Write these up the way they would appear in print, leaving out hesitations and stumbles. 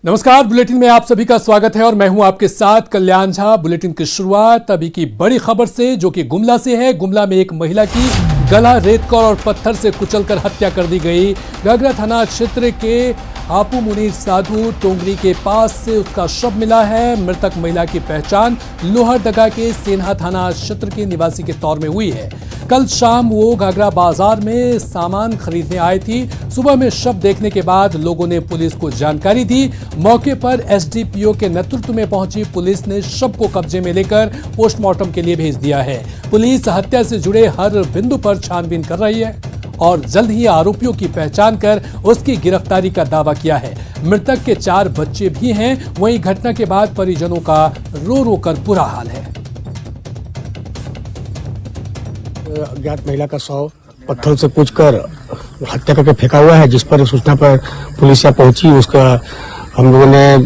नमस्कार, बुलेटिन में आप सभी का स्वागत है और मैं हूं आपके साथ कल्याण झा। बुलेटिन की शुरुआत अभी की बड़ी खबर से, जो कि गुमला से है। गुमला में एक महिला की गला रेतकर और पत्थर से कुचलकर हत्या कर दी गई। घाघरा थाना क्षेत्र के आपू मुनीर साधु टोंगरी के पास से उसका शव मिला है। मृतक महिला की पहचान लोहरदगा के सेन्हा थाना क्षेत्र के निवासी के तौर में हुई है। कल शाम वो घाघरा बाजार में सामान खरीदने आई थी। सुबह में शव देखने के बाद लोगों ने पुलिस को जानकारी दी। मौके पर एसडीपीओ के नेतृत्व में पहुंची पुलिस ने शव को कब्जे में लेकर पोस्टमार्टम के लिए भेज दिया है। पुलिस हत्या से जुड़े हर बिंदु पर छानबीन कर रही है और जल्द ही आरोपियों की पहचान कर उसकी गिरफ्तारी का दावा किया है। मृतक के 4 बच्चे भी हैं। वहीं घटना के बाद परिजनों का रो रो कर बुरा हाल है। अज्ञात महिला का शव पत्थर से कूचकर हत्या करके फेंका हुआ है, जिस पर सूचना पर पुलिस यहाँ पहुंची। उसका हम लोगों ने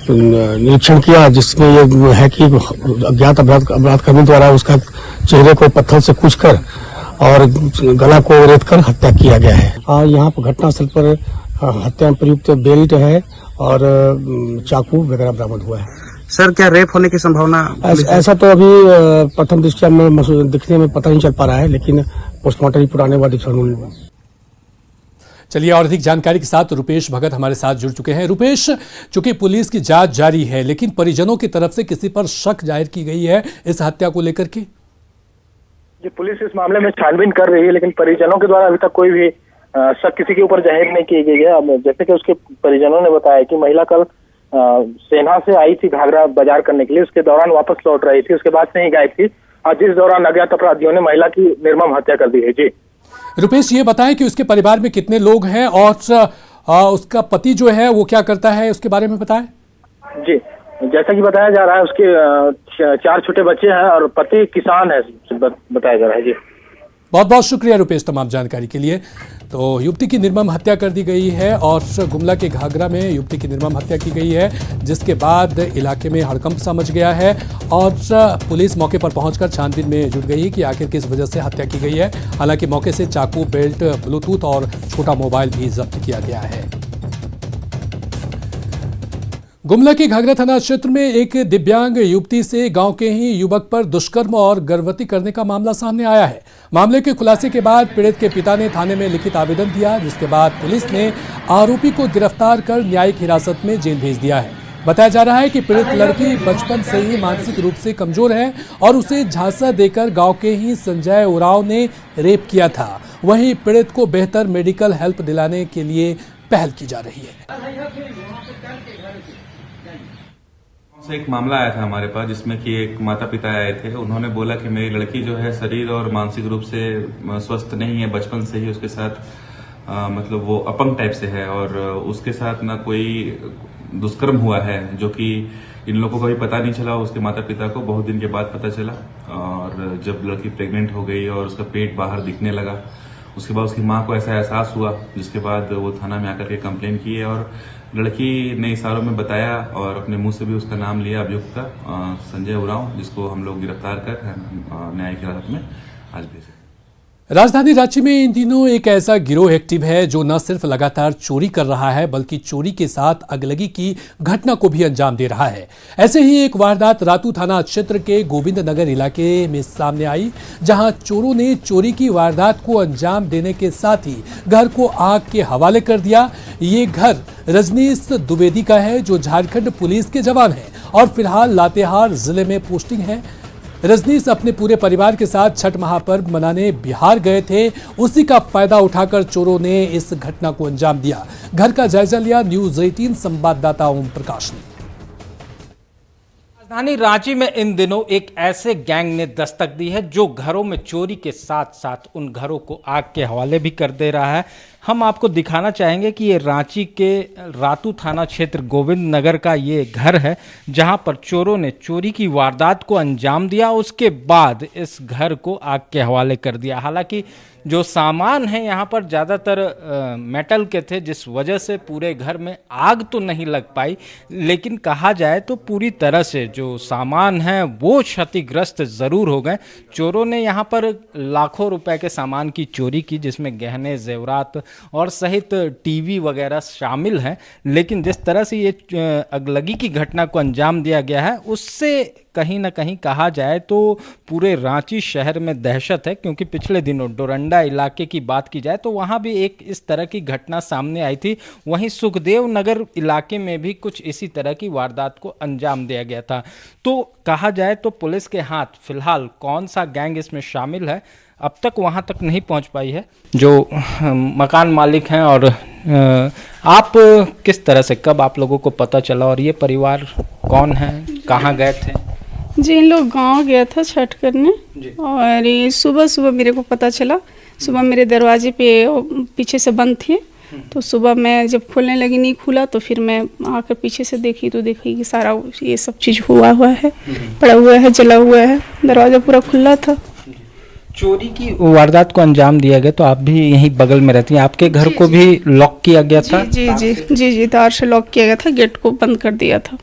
निरीक्षण किया, जिसमें ये है कि अज्ञात अपराधकर्मी द्वारा उसका चेहरे को पत्थर से कूचकर और गला को रेतकर हत्या किया गया है। यहाँ पर घटनास्थल पर हत्या में प्रयुक्त बेल्ट है और चाकू वगैरह बरामद हुआ है। सर, क्या रेप होने की संभावना? ऐसा तो अभी प्रथम दृष्टया में दिखने में पता नहीं चल पा रहा है, लेकिन पोस्टमार्टम रिपोर्ट आने बाद चलिए, और अधिक जानकारी के साथ रुपेश भगत हमारे साथ जुड़ चुके हैं। रुपेश, चूंकि पुलिस की जांच जारी है, लेकिन परिजनों की तरफ से किसी पर शक जाहिर की गई है इस हत्या को लेकर के? जी, पुलिस इस मामले में छानबीन कर रही है, लेकिन परिजनों के द्वारा अभी तक कोई भी शक किसी के ऊपर जाहिर नहीं की गई है। अब जैसे कि उसके परिजनों ने बताया कि महिला कल सेन्हा से आई थी घाघरा बाजार करने के लिए। उसके दौरान वापस लौट रही थी, उसके बाद से ही गायब थी और जिस दौरान अज्ञात अपराधियों ने महिला की निर्मम हत्या कर दी है। जी रुपेश, ये बताएं कि उसके परिवार में कितने लोग हैं और उसका पति जो है वो क्या करता है, उसके बारे में बताएं। जी, जैसा कि बताया जा रहा है, उसके 4 छोटे बच्चे हैं और पति किसान है, बताया जा रहा है। जी, बहुत बहुत शुक्रिया रुपेश तमाम जानकारी के लिए। तो युवती की निर्मम हत्या कर दी गई है और गुमला के घाघरा में युवती की निर्मम हत्या की गई है, जिसके बाद इलाके में हड़कंप सा मच गया है और पुलिस मौके पर पहुंचकर छानबीन में जुट गई कि आखिर किस वजह से हत्या की गई है। हालांकि मौके से चाकू, बेल्ट, ब्लूटूथ और छोटा मोबाइल भी जब्त किया गया है। गुमला के घाघरा थाना क्षेत्र में एक दिव्यांग युवती से गांव के ही युवक पर दुष्कर्म और गर्भवती करने का मामला सामने आया है। मामले के खुलासे के बाद पीड़ित के पिता ने थाने में लिखित आवेदन दिया, जिसके बाद पुलिस ने आरोपी को गिरफ्तार कर न्यायिक हिरासत में जेल भेज दिया है। बताया जा रहा है कि पीड़ित लड़की बचपन से ही मानसिक रूप से कमजोर है और उसे झांसा देकर गांव के ही संजय उरांव ने रेप किया था। वहीं पीड़ित को बेहतर मेडिकल हेल्प दिलाने के लिए पहल की जा रही है। एक मामला आया था हमारे पास, जिसमें कि एक माता पिता आए थे। उन्होंने बोला कि मेरी लड़की जो है शरीर और मानसिक रूप से स्वस्थ नहीं है, बचपन से ही उसके साथ मतलब वो अपंग टाइप से है और उसके साथ ना कोई दुष्कर्म हुआ है, जो कि इन लोगों को भी पता नहीं चला। उसके माता पिता को बहुत दिन के बाद पता चला और जब लड़की प्रेग्नेंट हो गई और उसका पेट बाहर दिखने लगा, उसके बाद उसकी माँ को ऐसा एहसास हुआ, जिसके बाद वो थाना में आकर के कंप्लेन किए और लड़की ने इशारों में बताया और अपने मुंह से भी उसका नाम लिया अभियुक्त का, संजय उरांव, जिसको हम लोग गिरफ्तार कर न्यायिक हिरासत में आज भेजे। राजधानी रांची में इन दिनों एक ऐसा गिरोह एक्टिव है जो न सिर्फ लगातार चोरी कर रहा है, बल्कि चोरी के साथ अगलगी की घटना को भी अंजाम दे रहा है। ऐसे ही एक वारदात रातू थाना क्षेत्र के गोविंद नगर इलाके में सामने आई, जहां चोरों ने चोरी की वारदात को अंजाम देने के साथ ही घर को आग के हवाले कर दिया। ये घर रजनीश द्विवेदी का है, जो झारखंड पुलिस के जवान है और फिलहाल लातेहार जिले में पोस्टिंग है। रजनीश अपने पूरे परिवार के साथ छठ महापर्व मनाने बिहार गए थे। उसी का फायदा उठाकर चोरों ने इस घटना को अंजाम दिया। घर का जायजा लिया न्यूज़ 18 संवाददाता ओम प्रकाश ने। राजधानी रांची में इन दिनों एक ऐसे गैंग ने दस्तक दी है जो घरों में चोरी के साथ साथ उन घरों को आग के हवाले भी कर दे रहा है। हम आपको दिखाना चाहेंगे कि ये रांची के रातू थाना क्षेत्र गोविंद नगर का ये घर है, जहां पर चोरों ने चोरी की वारदात को अंजाम दिया। उसके बाद इस घर को आग के हवाले कर दिया। हालांकि जो सामान है यहाँ पर ज़्यादातर मेटल के थे, जिस वजह से पूरे घर में आग तो नहीं लग पाई, लेकिन कहा जाए तो पूरी तरह से जो सामान है वो क्षतिग्रस्त ज़रूर हो गए। चोरों ने यहाँ पर लाखों रुपए के सामान की चोरी की, जिसमें गहने, जेवरात और सहित टीवी वगैरह शामिल हैं। लेकिन जिस तरह से ये अगलगी की घटना को अंजाम दिया गया है, उससे कहीं ना कहीं कहा जाए तो पूरे रांची शहर में दहशत है, क्योंकि पिछले दिनों डोरंडा इलाके की बात की जाए तो वहां भी एक इस तरह की घटना सामने आई थी। वहीं सुखदेव नगर इलाके में भी कुछ इसी तरह की वारदात को अंजाम दिया गया था। तो कहा जाए तो पुलिस के हाथ फिलहाल कौन सा गैंग इसमें शामिल है अब तक वहां तक नहीं पहुंच पाई है। जो मकान मालिक हैं और आप किस तरह से, कब आप लोगों को पता चला और ये परिवार कौन है, कहाँ गए थे? जी, इन लोग गांव गया था छठ करने और ये सुबह सुबह मेरे को पता चला। सुबह मेरे दरवाजे पे पीछे से बंद थे, तो सुबह मैं जब खोलने लगी नहीं खुला, तो फिर मैं आकर पीछे से देखी तो देखी कि सारा ये सब चीज़ हुआ है, पड़ा हुआ है, जला हुआ है, दरवाज़ा पूरा खुला था। चोरी की वारदात को अंजाम दिया गया, तो आप भी यहीं बगल में रहती हैं, आपके घर को भी लॉक किया गया था? जी जी जी जी, तार से लॉक किया गया था, गेट को बंद कर दिया था,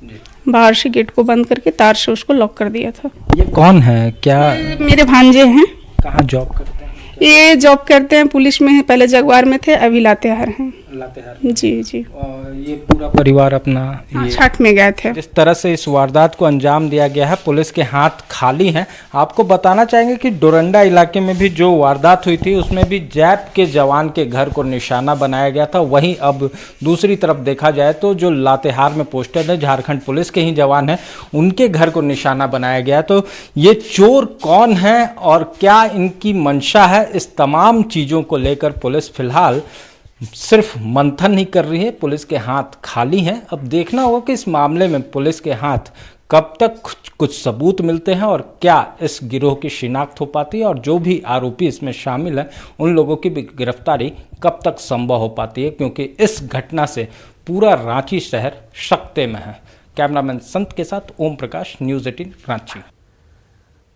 बाहर से गेट को बंद करके तार से उसको लॉक कर दिया था। ये कौन है, क्या मेरे भांजे हैं। कहाँ जॉब करते हैं? ये जॉब करते हैं, पुलिस में है, पहले जगवार में थे, अभी लातेहार हैं। लातेहार। जी जी। और ये पूरा परिवार अपना ये छठ में गए थे। जिस तरह से इस वारदात को अंजाम दिया गया है, पुलिस के हाथ खाली हैं। आपको बताना चाहेंगे कि डोरंडा इलाके में भी जो वारदात हुई थी उसमें भी जैप के जवान के घर को निशाना बनाया गया था। वहीं अब दूसरी तरफ देखा जाए तो जो लातेहार में पोस्टेड है, झारखंड पुलिस के ही जवान हैं, उनके घर को निशाना बनाया गया। तो ये चोर कौन है और क्या इनकी मंशा है, इस तमाम चीज़ों को लेकर पुलिस फिलहाल सिर्फ मंथन ही कर रही है। पुलिस के हाथ खाली हैं। अब देखना होगा कि इस मामले में पुलिस के हाथ कब तक कुछ सबूत मिलते हैं और क्या इस गिरोह की शिनाख्त हो पाती है, और जो भी आरोपी इसमें शामिल हैं उन लोगों की भी गिरफ्तारी कब तक संभव हो पाती है, क्योंकि इस घटना से पूरा रांची शहर सकते में है। कैमरामैन संत के साथ ओम प्रकाश, न्यूज़ 18 रांची।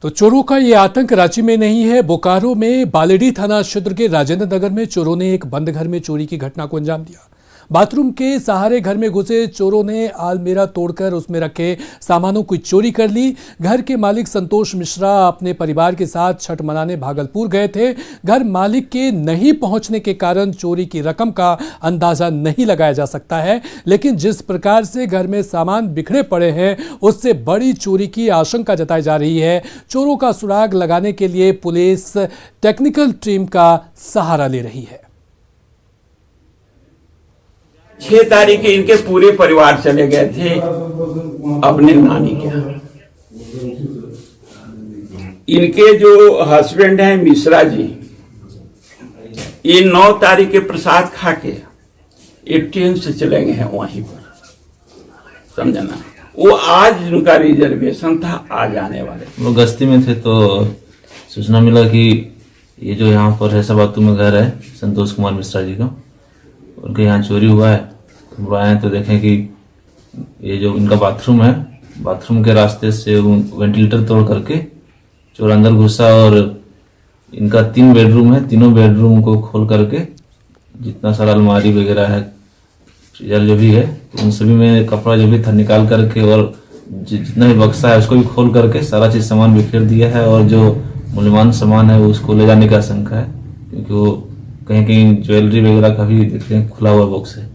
तो चोरों का ये आतंक रांची में नहीं है। बोकारो में बालेडी थाना क्षेत्र के राजेंद्र नगर में चोरों ने एक बंद घर में चोरी की घटना को अंजाम दिया। बाथरूम के सहारे घर में घुसे चोरों ने आलमीरा तोड़कर उसमें रखे सामानों की चोरी कर ली। घर के मालिक संतोष मिश्रा अपने परिवार के साथ छठ मनाने भागलपुर गए थे। घर मालिक के नहीं पहुंचने के कारण चोरी की रकम का अंदाजा नहीं लगाया जा सकता है, लेकिन जिस प्रकार से घर में सामान बिखरे पड़े हैं उससे बड़ी चोरी की आशंका जताई जा रही है। चोरों का सुराग लगाने के लिए पुलिस टेक्निकल टीम का सहारा ले रही है। 6 तारीख के इनके पूरे परिवार चले गए थे अपने नानी के यहाँ। इनके जो हस्बैंड हैं मिश्रा जी, ये 9 तारीख के प्रसाद खा के एक ट्रेन से चले गए हैं वहीं पर, समझना। वो आज उनका रिजर्वेशन था, आज आने वाले। वो गश्ती में थे तो सूचना मिला कि ये जो यहाँ पर है सबातू में घर है संतोष कुमार मिश्रा जी का, उनके यहाँ चोरी हुआ है। हम आए तो देखें कि ये जो इनका बाथरूम है, बाथरूम के रास्ते से वेंटिलेटर तोड़ करके चोर अंदर घुसा और इनका 3 बेडरूम है, तीनों बेडरूम को खोल करके जितना सारा अलमारी वगैरह है, फ्रीजर जो भी है, तो उन सभी में कपड़ा जो भी था निकाल करके और जितना भी बक्सा है उसको भी खोल करके सारा चीज सामान बिखेर दिया है। और जो मूल्यवान सामान है उसको ले जाने की आशंका है, क्योंकि वो कहीं कहीं ज्वेलरी वगैरह का भी देखते हैं खुला हुआ बॉक्स है।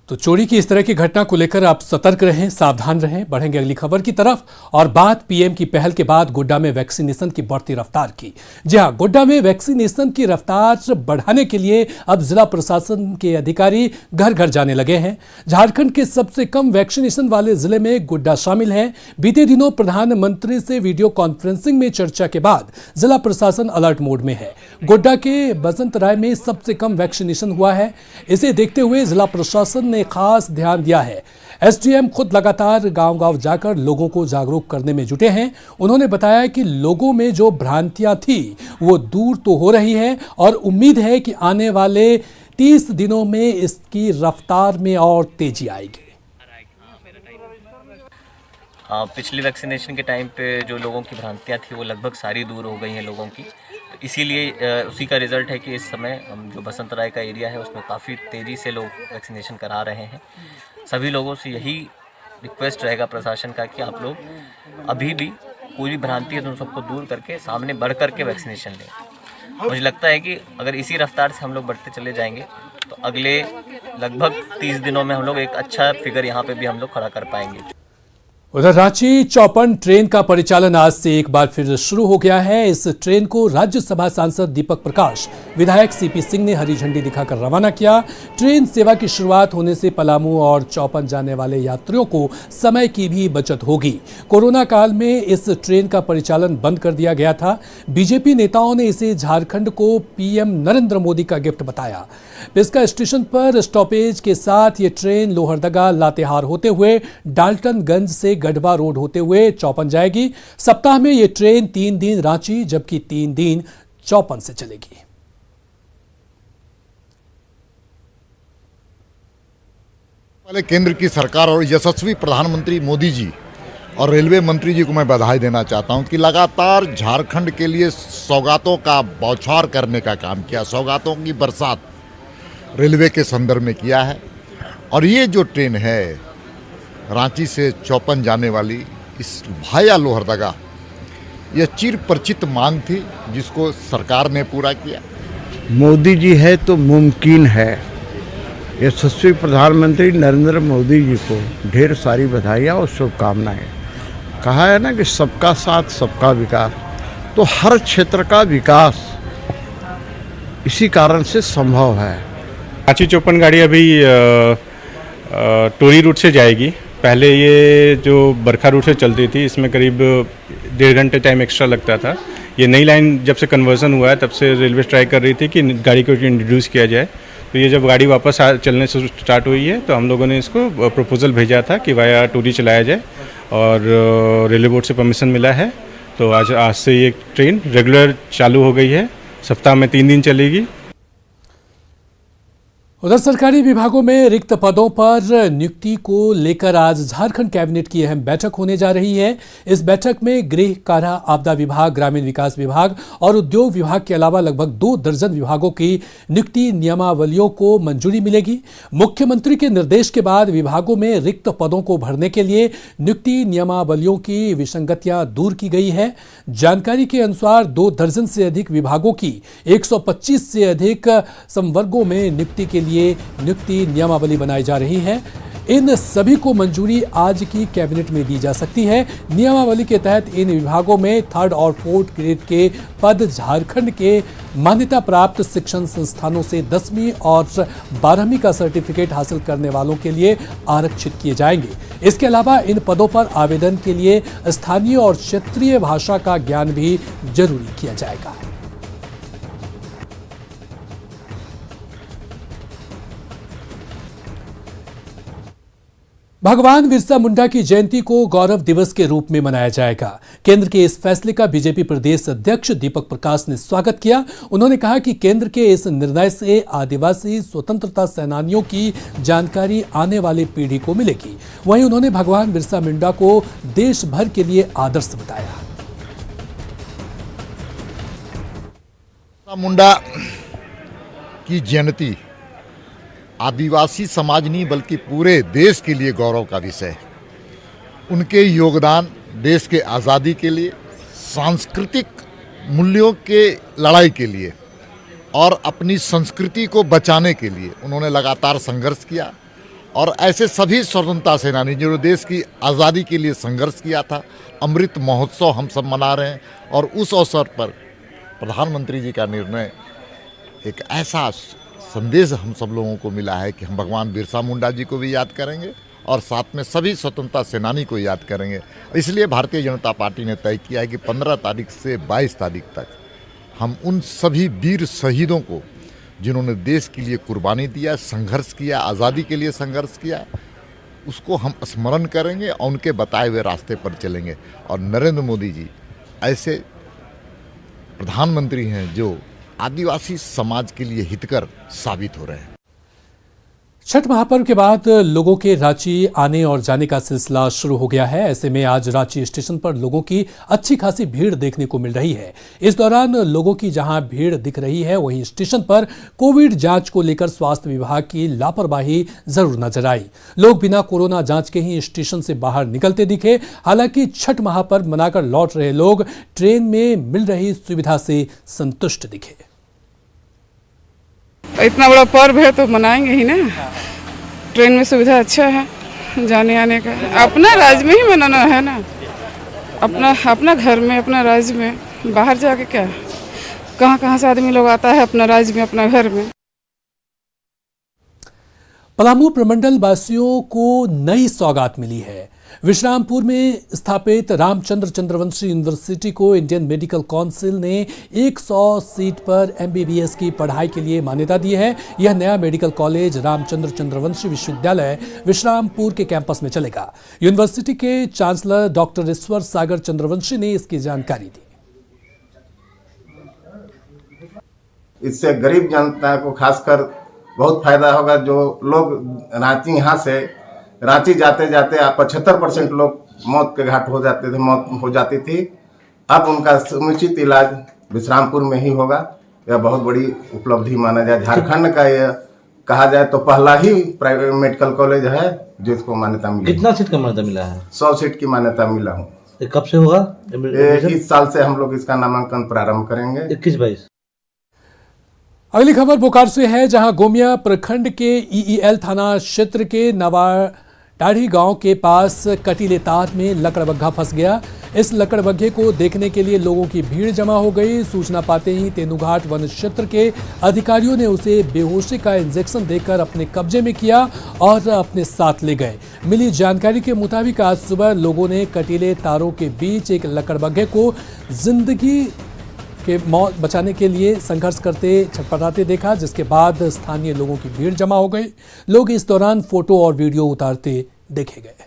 तो चोरी की इस तरह की घटना को लेकर आप सतर्क रहें, सावधान रहें। बढ़ेंगे अगली खबर की तरफ और बात पीएम की पहल के बाद गोड्डा में वैक्सीनेशन की बढ़ती रफ्तार की। जी हां, गोड्डा में वैक्सीनेशन की रफ्तार बढ़ाने के लिए अब जिला प्रशासन के अधिकारी घर घर जाने लगे हैं। झारखंड के सबसे कम वैक्सीनेशन वाले जिले में गोड्डा शामिल है। बीते दिनों प्रधानमंत्री से वीडियो कॉन्फ्रेंसिंग में चर्चा के बाद जिला प्रशासन अलर्ट मोड में है। गोड्डा के बसंत राय में सबसे कम वैक्सीनेशन हुआ है। इसे देखते हुए जिला प्रशासन ने खास ध्यान दिया है। एसडीएम खुद लगातार गांव-गांव जाकर लोगों को जागरूक करने में जुटे हैं। उन्होंने बताया कि लोगों में जो भ्रांतियां थी वो दूर तो हो रही है और उम्मीद है कि आने वाले 30 दिनों में इसकी रफ्तार में और तेजी आएगी। पिछली वैक्सीनेशन के टाइम पे जो लोगों की भ्रांतियां थी वो लगभग सारी दूर हो गई हैं लोगों की। तो इसीलिए उसी का रिज़ल्ट है कि इस समय हम जो बसंत राय का एरिया है उसमें काफ़ी तेज़ी से लोग वैक्सीनेशन करा रहे हैं। सभी लोगों से यही रिक्वेस्ट रहेगा प्रशासन का कि आप लोग अभी भी पूरी भ्रांति है तो उन सबको दूर करके सामने बढ़ कर के वैक्सीनेशन लें। मुझे लगता है कि अगर इसी रफ्तार से हम लोग बढ़ते चले जाएंगे तो अगले लगभग 30 दिनों में हम लोग एक अच्छा फिगर यहाँ पे भी हम लोग खड़ा कर पाएंगे। उधर रांची चौपन ट्रेन का परिचालन आज से एक बार फिर शुरू हो गया है। इस ट्रेन को राज्यसभा सांसद दीपक प्रकाश, विधायक सीपी सिंह ने हरी झंडी दिखाकर रवाना किया। ट्रेन सेवा की शुरुआत होने से पलामू और चौपन जाने वाले यात्रियों को समय की भी बचत होगी। कोरोना काल में इस ट्रेन का परिचालन बंद कर दिया गया था। बीजेपी नेताओं ने इसे झारखंड को पीएम नरेंद्र मोदी का गिफ्ट बताया। पिस्का स्टेशन पर स्टॉपेज के साथ ये ट्रेन लोहरदगा लातेहार होते हुए डाल्टनगंज से गढ़वा रोड होते हुए चौपन जाएगी। सप्ताह में ये ट्रेन 3 दिन रांची जबकि 3 दिन चौपन से चलेगी। पहले केंद्र की सरकार और यशस्वी प्रधानमंत्री मोदी जी और रेलवे मंत्री जी को मैं बधाई देना चाहता हूं कि लगातार झारखंड के लिए सौगातों का बौछार करने का काम किया, सौगातों की बरसात रेलवे के संदर्भ में किया है। और ये जो ट्रेन है रांची से चौपन जाने वाली, इस भाया लोहरदगा, यह चिर परिचित मांग थी जिसको सरकार ने पूरा किया। मोदी जी है तो मुमकिन है। यशस्वी प्रधानमंत्री नरेंद्र मोदी जी को ढेर सारी बधाइयाँ और शुभकामनाएं। कहा है ना कि सबका साथ सबका विकास, तो हर क्षेत्र का विकास इसी कारण से संभव है। रांची चौपन गाड़ी अभी टोरी रूट से जाएगी। पहले ये जो बरखा रूट से चलती थी इसमें करीब 1.5 घंटे टाइम एक्स्ट्रा लगता था। ये नई लाइन जब से कन्वर्जन हुआ है तब से रेलवे ट्राई कर रही थी कि गाड़ी को इंट्रोड्यूस किया जाए। तो ये जब गाड़ी वापस चलने से स्टार्ट हुई है तो हम लोगों ने इसको प्रपोजल भेजा था कि वाया टोरी चलाया जाए और रेलवे बोर्ड से परमिशन मिला है। तो आज से ये ट्रेन रेगुलर चालू हो गई है। सप्ताह में 3 दिन चलेगी। उधर सरकारी विभागों में रिक्त पदों पर नियुक्ति को लेकर आज झारखंड कैबिनेट की अहम बैठक होने जा रही है। इस बैठक में गृह, कारा, आपदा विभाग, ग्रामीण विकास विभाग और उद्योग विभाग के अलावा लगभग 2 दर्जन विभागों की नियुक्ति नियमावलियों को मंजूरी मिलेगी। मुख्यमंत्री के निर्देश के बाद विभागों में रिक्त पदों को भरने के लिए नियुक्ति नियमावलियों की विसंगतियां दूर की गई है। जानकारी के अनुसार 2 दर्जन से अधिक विभागों की 125 से अधिक संवर्गों में नियुक्ति के लिए नियुक्ति नियमावली बनाई जा रही है। इन सभी को मंजूरी आज की कैबिनेट में दी जा सकती है। नियमावली के तहत इन विभागों में 3rd और 4th ग्रेड के पद झारखंड के मान्यता प्राप्त शिक्षण संस्थानों से 10वीं और 12वीं का सर्टिफिकेट हासिल करने वालों के लिए आरक्षित किए जाएंगे। इसके अलावा इन पदों पर आवेदन के लिए स्थानीय और क्षेत्रीय भाषा का ज्ञान भी जरूरी किया जाएगा। भगवान बिरसा मुंडा की जयंती को गौरव दिवस के रूप में मनाया जाएगा। केंद्र के इस फैसले का बीजेपी प्रदेश अध्यक्ष दीपक प्रकाश ने स्वागत किया। उन्होंने कहा कि केंद्र के इस निर्णय से आदिवासी स्वतंत्रता सेनानियों की जानकारी आने वाली पीढ़ी को मिलेगी। वहीं उन्होंने भगवान बिरसा मुंडा को देश भर के लिए आदर्श बताया। मुंडा की जयंती आदिवासी समाज नहीं बल्कि पूरे देश के लिए गौरव का विषय है। उनके योगदान देश के आज़ादी के लिए, सांस्कृतिक मूल्यों के लड़ाई के लिए और अपनी संस्कृति को बचाने के लिए उन्होंने लगातार संघर्ष किया। और ऐसे सभी स्वतंत्रता सेनानी जो देश की आज़ादी के लिए संघर्ष किया था, अमृत महोत्सव हम सब मना रहे हैं। और उस अवसर पर प्रधानमंत्री जी का निर्णय, एक ऐसा संदेश हम सब लोगों को मिला है कि हम भगवान बिरसा मुंडा जी को भी याद करेंगे और साथ में सभी स्वतंत्रता सेनानी को याद करेंगे। इसलिए भारतीय जनता पार्टी ने तय किया है कि 15 तारीख से 22 तारीख तक हम उन सभी वीर शहीदों को जिन्होंने देश के लिए कुर्बानी दिया, संघर्ष किया, आज़ादी के लिए संघर्ष किया, उसको हम स्मरण करेंगे और उनके बताए हुए रास्ते पर चलेंगे। और नरेंद्र मोदी जी ऐसे प्रधानमंत्री हैं जो आदिवासी समाज के लिए हितकर साबित हो रहे हैं। छठ महापर्व के बाद लोगों के रांची आने और जाने का सिलसिला शुरू हो गया है। ऐसे में आज रांची स्टेशन पर लोगों की अच्छी खासी भीड़ देखने को मिल रही है। इस दौरान लोगों की जहां भीड़ दिख रही है, वहीं स्टेशन पर कोविड जांच को लेकर स्वास्थ्य विभाग की लापरवाही जरूर नजर आई। लोग बिना कोरोना जांच के ही स्टेशन से बाहर निकलते दिखे। हालांकि छठ महापर्व मनाकर लौट रहे लोग ट्रेन में मिल रही सुविधा से संतुष्ट दिखे। इतना बड़ा पर्व है तो मनाएंगे ही ना। ट्रेन में सुविधा अच्छा है जाने आने का। अपना राज्य में ही मनाना है ना, अपना घर में, अपना राज्य में। बाहर जाके क्या, कहाँ से आदमी लोग आता है अपना राज्य में, अपना घर में। पलामू प्रमंडल वासियों को नई सौगात मिली है। विश्रामपुर में स्थापित रामचंद्र चंद्रवंशी यूनिवर्सिटी को इंडियन मेडिकल काउंसिल ने 100 सीट पर MBBS की पढ़ाई के लिए मान्यता दी है। यह नया मेडिकल कॉलेज रामचंद्र चंद्रवंशी विश्वविद्यालय विश्रामपुर के कैंपस में चलेगा। यूनिवर्सिटी के चांसलर डॉक्टर ईश्वर सागर चंद्रवंशी ने इसकी जानकारी दी। इससे गरीब जनता को खासकर बहुत फायदा होगा। जो लोग रांची, यहाँ से रांची जाते जाते 75% लोग मौत के घाट हो जाते थे, मौत हो जाती थी। अब उनका समुचित इलाज विश्रामपुर में ही होगा। यह बहुत बड़ी उपलब्धि माना जाए। झारखंड का यह कहा जाए तो पहला ही प्राइवेट मेडिकल कॉलेज है जिसको मान्यता मिली। कितना सीट का मान्यता मिला है? 100 सीट की मान्यता मिला हूँ। कब से होगा? इस साल से हम लोग इसका नामांकन प्रारंभ करेंगे। 21-22। अगली खबर बोकारो से है, जहां गोमिया प्रखंड के EEL थाना क्षेत्र के नवाडाढ़ी गांव के पास कटीले तार में लकड़बग्घा फंस गया। इस लकड़बग्घे को देखने के लिए लोगों की भीड़ जमा हो गई। सूचना पाते ही तेनुघाट वन क्षेत्र के अधिकारियों ने उसे बेहोशी का इंजेक्शन देकर अपने कब्जे में किया और अपने साथ ले गए। मिली जानकारी के मुताबिक आज सुबह लोगों ने कटीले तारों के बीच एक लकड़बग्घे को जिंदगी के मौत बचाने के लिए संघर्ष करते छटपटाते देखा, जिसके बाद स्थानीय लोगों की भीड़ जमा हो गई। लोग इस दौरान फोटो और वीडियो उतारते देखे गए।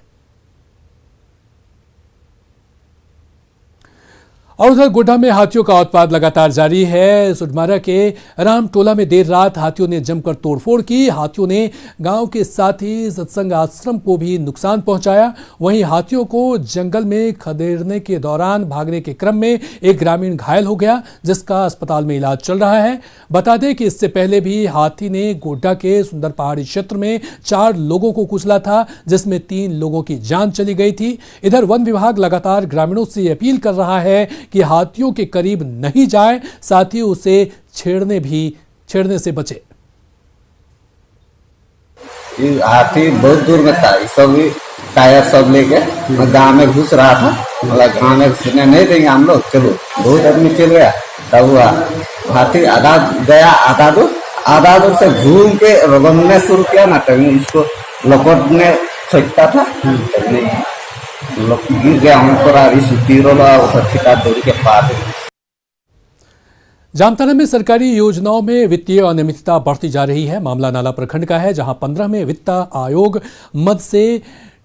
और उधर गोड्डा में हाथियों का उत्पात लगातार जारी है। सुडमारा के रामटोला में देर रात हाथियों ने जमकर तोड़फोड़ की। हाथियों ने गांव के साथ ही सत्संग आश्रम को भी नुकसान पहुंचाया। वहीं हाथियों को जंगल में खदेड़ने के दौरान भागने के क्रम में एक ग्रामीण घायल हो गया, जिसका अस्पताल में इलाज चल रहा है। बता दें कि इससे पहले भी हाथी ने गोड्डा के सुंदर पहाड़ी क्षेत्र में 4 लोगों को कुचला था, जिसमें 3 लोगों की जान चली गई थी। इधर वन विभाग लगातार ग्रामीणों से अपील कर रहा है कि हाथियों के करीब नहीं जाए, साथ ही उसे छेड़ने से बचे। हाथी बहुत दूर में था, सब टायर सब लेके गांव में घुस रहा था। मतलब गांव में घुसने नहीं देंगे हम लोग, चलो बहुत आदमी चल गया। तब हुआ हाथी आधा गया, आधा दूर से घूम के रगड़ने शुरू किया ना, तभी उसको लपटने फेंकता था, गिर गया के पास। जामताड़ा में सरकारी योजनाओं में वित्तीय अनियमितता बढ़ती जा रही है। मामला नाला प्रखंड का है, जहां 15 में वित्त आयोग मद से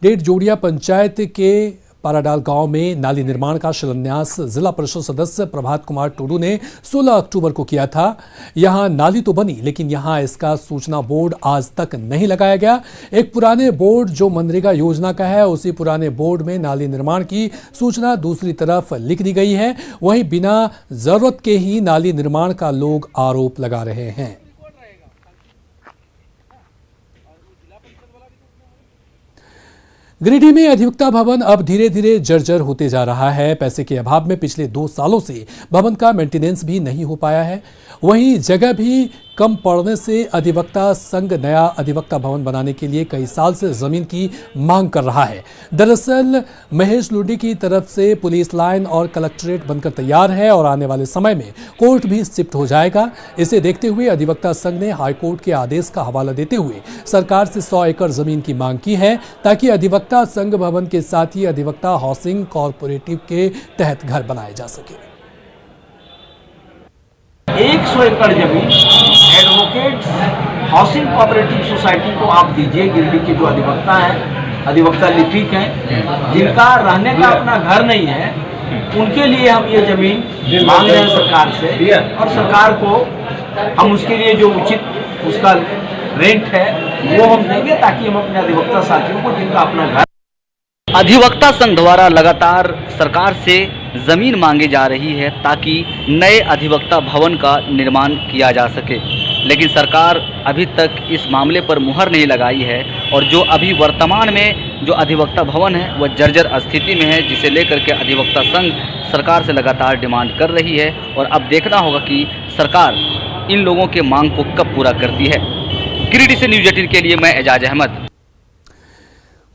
1.5 जोड़िया पंचायत के पाराडाल गांव में नाली निर्माण का शिलान्यास जिला परिषद सदस्य प्रभात कुमार टुडू ने 16 अक्टूबर को किया था। यहां नाली तो बनी, लेकिन यहां इसका सूचना बोर्ड आज तक नहीं लगाया गया। एक पुराने बोर्ड जो मनरेगा योजना का है, उसी पुराने बोर्ड में नाली निर्माण की सूचना दूसरी तरफ लिख दी गई है। वहीं बिना जरूरत के ही नाली निर्माण का लोग आरोप लगा रहे हैं। गिरिडीह में अधिवक्ता भवन अब धीरे धीरे जर्जर होते जा रहा है। पैसे के अभाव में पिछले 2 सालों से भवन का मेंटेनेंस भी नहीं हो पाया है। वहीं जगह भी कम पड़ने से अधिवक्ता संघ नया अधिवक्ता भवन बनाने के लिए कई साल से जमीन की मांग कर रहा है। दरअसल महेश लुडी की तरफ से पुलिस लाइन और कलेक्ट्रेट बनकर तैयार है और आने वाले समय में कोर्ट भी शिफ्ट हो जाएगा। इसे देखते हुए अधिवक्ता संघ ने हाईकोर्ट के आदेश का हवाला देते हुए सरकार से 100 एकड़ जमीन की मांग की है, ताकि अधिवक्ता संघ भवन के साथ ही अधिवक्ता हाउसिंग कॉरपोरेटिव के तहत घर बनाए जा सके। 100 एकड़ जमीन एडवोकेट हाउसिंग कोऑपरेटिव सोसाइटी को आप दीजिए। गिरिडीह के जो अधिवक्ता हैं, अधिवक्ता लिपिक हैं, जिनका रहने का अपना घर नहीं है, उनके लिए हम ये जमीन मांग रहे हैं सरकार से, और सरकार को हम उसके लिए जो उचित उसका रेंट है वो हम देंगे, ताकि हम अपने अधिवक्ता साथियों को जिनका अपना घर। अधिवक्ता संघ द्वारा लगातार सरकार से जमीन मांगी जा रही है ताकि नए अधिवक्ता भवन का निर्माण किया जा सके, लेकिन सरकार अभी तक इस मामले पर मुहर नहीं लगाई है और जो अभी वर्तमान में जो अधिवक्ता भवन है वह जर्जर स्थिति में है, जिसे लेकर के अधिवक्ता संघ सरकार से लगातार डिमांड कर रही है और अब देखना होगा कि सरकार इन लोगों के मांग को कब पूरा करती है। गिरिडीह से न्यूज़ 18 के लिए मैं एजाज अहमद।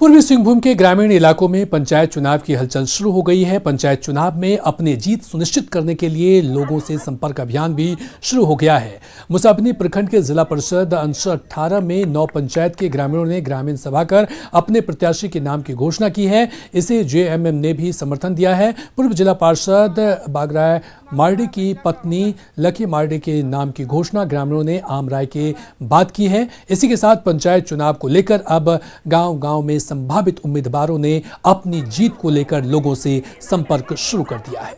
पूर्वी सिंहभूम के ग्रामीण इलाकों में पंचायत चुनाव की हलचल शुरू हो गई है। पंचायत चुनाव में अपनी जीत सुनिश्चित करने के लिए लोगों से संपर्क अभियान भी शुरू हो गया है। मुसाबनी प्रखंड के जिला परिषद अंश 18 में 9 पंचायत के ग्रामीणों ने ग्रामीण सभा कर अपने प्रत्याशी के नाम की घोषणा की है। इसे जेएमएम ने भी समर्थन दिया है। पूर्व जिला पार्षद बागराय मार्डी की पत्नी लकी मार्डी के नाम की घोषणा ग्रामीणों ने आम राय के बाद की है। इसी के साथ पंचायत चुनाव को लेकर अब गांव-गांव में संभावित उम्मीदवारों ने अपनी जीत को लेकर लोगों से संपर्क शुरू कर दिया है।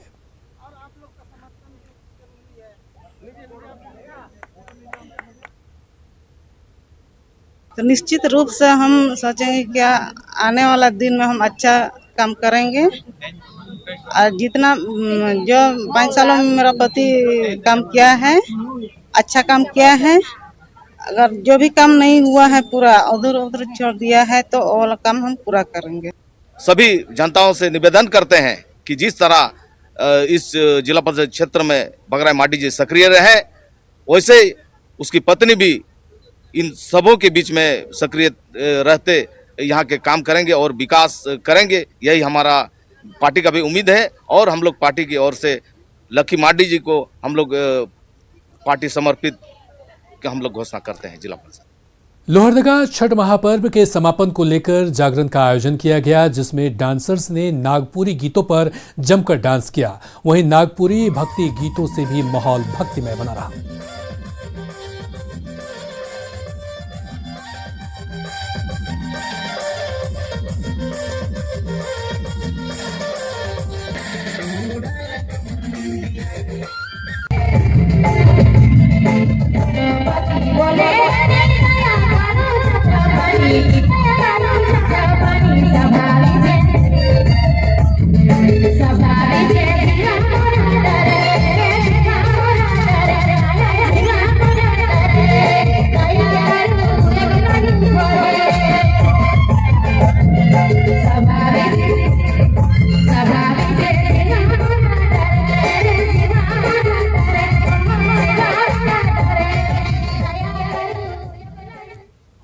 तो निश्चित रूप से हम सोचेंगे कि आने वाला दिन में हम अच्छा काम करेंगे और जितना जो 5 सालों में मेरा पति काम किया है, अच्छा काम किया है, अगर जो भी काम नहीं हुआ है पूरा उधर छोड़ दिया है तो वो वाला काम हम पूरा करेंगे। सभी जनताओं से निवेदन करते हैं कि जिस तरह इस जिला परिषद क्षेत्र में बागराय मार्डी जी सक्रिय रहे, वैसे उसकी पत्नी भी इन सबों के बीच में सक्रिय रहते यहाँ के काम करेंगे और विकास करेंगे। यही हमारा पार्टी का भी उम्मीद है और हम लोग पार्टी की ओर से लकी मार्डी जी को हम लोग पार्टी समर्पित हम लोग घोषणा करते हैं। जिला परिषद लोहरदगा छठ महापर्व के समापन को लेकर जागरण का आयोजन किया गया, जिसमें डांसर्स ने नागपुरी गीतों पर जमकर डांस किया। वहीं नागपुरी भक्ति गीतों से भी माहौल भक्तिमय बना रहा।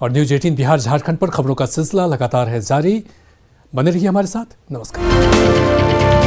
और न्यूज़ 18 बिहार झारखंड पर खबरों का सिलसिला लगातार है जारी। बने रहिए हमारे साथ। नमस्कार।